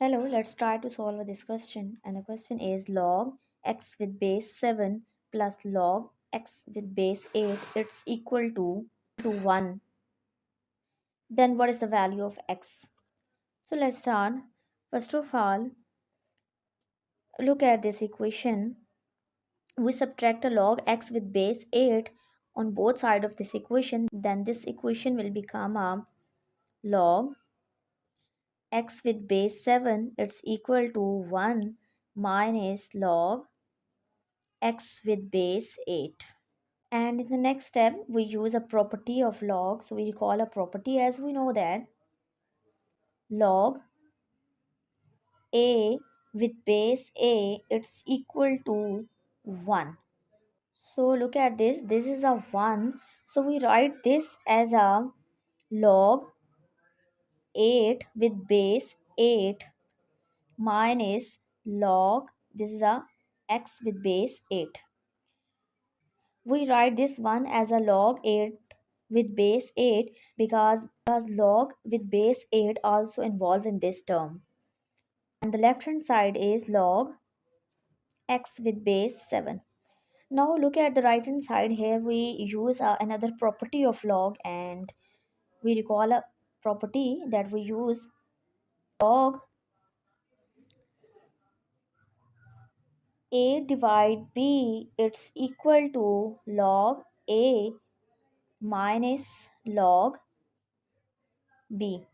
Hello, let's try to solve this question. And the question is log x with base 7 plus log x with base 8, it's equal to 1. Then what is the value of x? So let's start. First of all, look at this equation. We subtract a log x with base 8 on both sides of this equation. Then this equation will become a log x with base 7, it's equal to 1 minus log x with base 8. And in the next step we use a property of log, so we call a property as we know that log a with base a, it's equal to 1. So look at this is a 1, so we write this as a log 8 with base 8 minus log, this is a x with base 8. We write this one as a log 8 with base 8 because log with base 8 also involved in this term. And the left hand side is log x with base 7. Now look at the right hand side. Here we use another property of log, and we recall a property that we use log a divide b, it's equal to log a minus log b.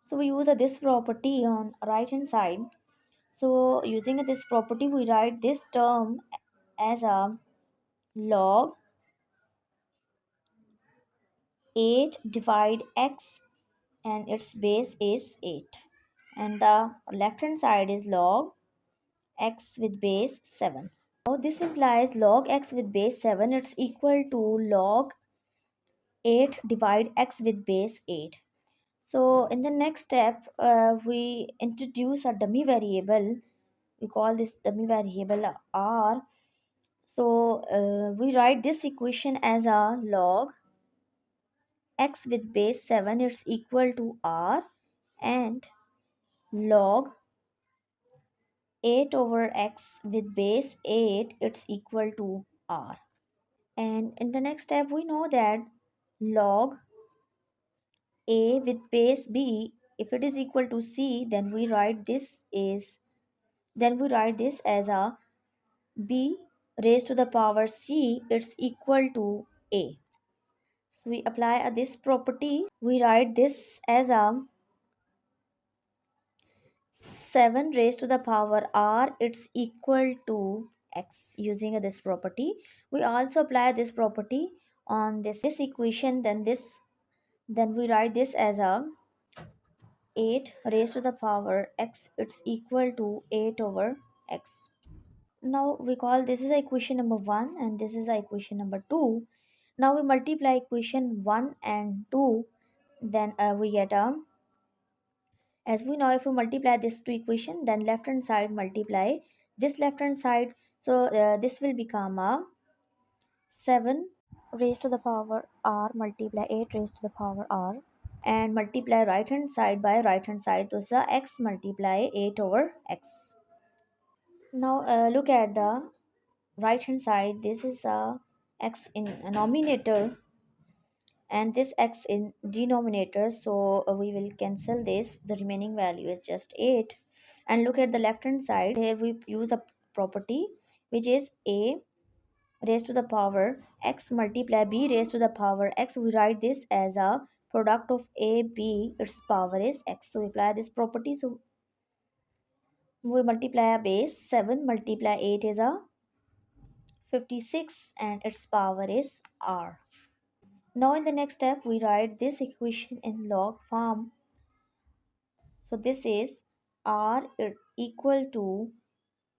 So we use this property on right hand side. So using this property we write this term as a log 8 divide x, and its base is 8, and the left hand side is log x with base 7. Now this implies log x with base 7, it's equal to log 8 divide x with base 8. So in the next step we introduce a dummy variable. We call this dummy variable r. So we write this equation as a log x with base 7, it's equal to r, and log 8 over x with base 8, it's equal to r. And in the next step we know that log a with base b, if it is equal to c, then we write this as a b raised to the power c, it's equal to a. So we apply this property. We write this as a 7 raised to the power r, it's equal to x using this property. We also apply this property on this equation. Then we write this as a 8 raised to the power x, it's equal to 8 over x. Now we call this is equation number 1 and this is equation number 2. Now we multiply equation 1 and 2, then we get a, as we know, if we multiply this two equation, then left hand side multiply this left hand side, so this will become a 7 raised to the power r multiply 8 raised to the power r, and multiply right hand side by right hand side, so the x multiply 8 over x. Now look at the right hand side. This is the x in numerator and this x in denominator, so we will cancel this, the remaining value is just 8. And look at the left hand side. Here we use a property which is a raised to the power x multiply b raised to the power x. We write this as a product of a b, its power is x, so we apply this property. So we multiply a base 7 multiply 8 is a 56 and its power is r. Now in the next step we write this equation in log form. So this is r equal to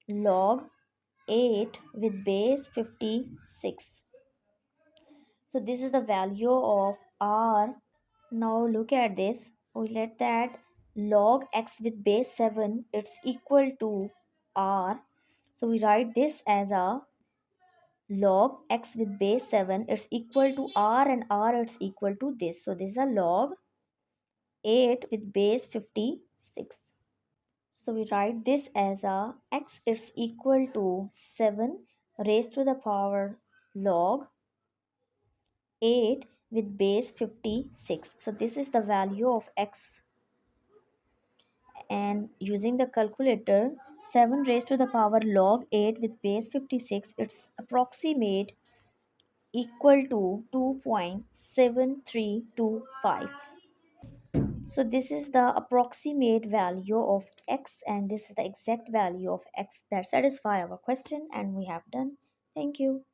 log 8 with base 56. So this is the value of r. Now look at this. We let that log x with base 7, it's equal to r. So we write this as a log x with base 7, it's equal to r, and r it's equal to this. So this is a log 8 with base 56. So we write this as a x is equal to 7 raised to the power log 8 with base 56. So this is the value of x, and using the calculator, 7 raised to the power log 8 with base 56, it's approximate equal to 2.7325. So this is the approximate value of x, and this is the exact value of x that satisfy our question, and we have done. Thank you.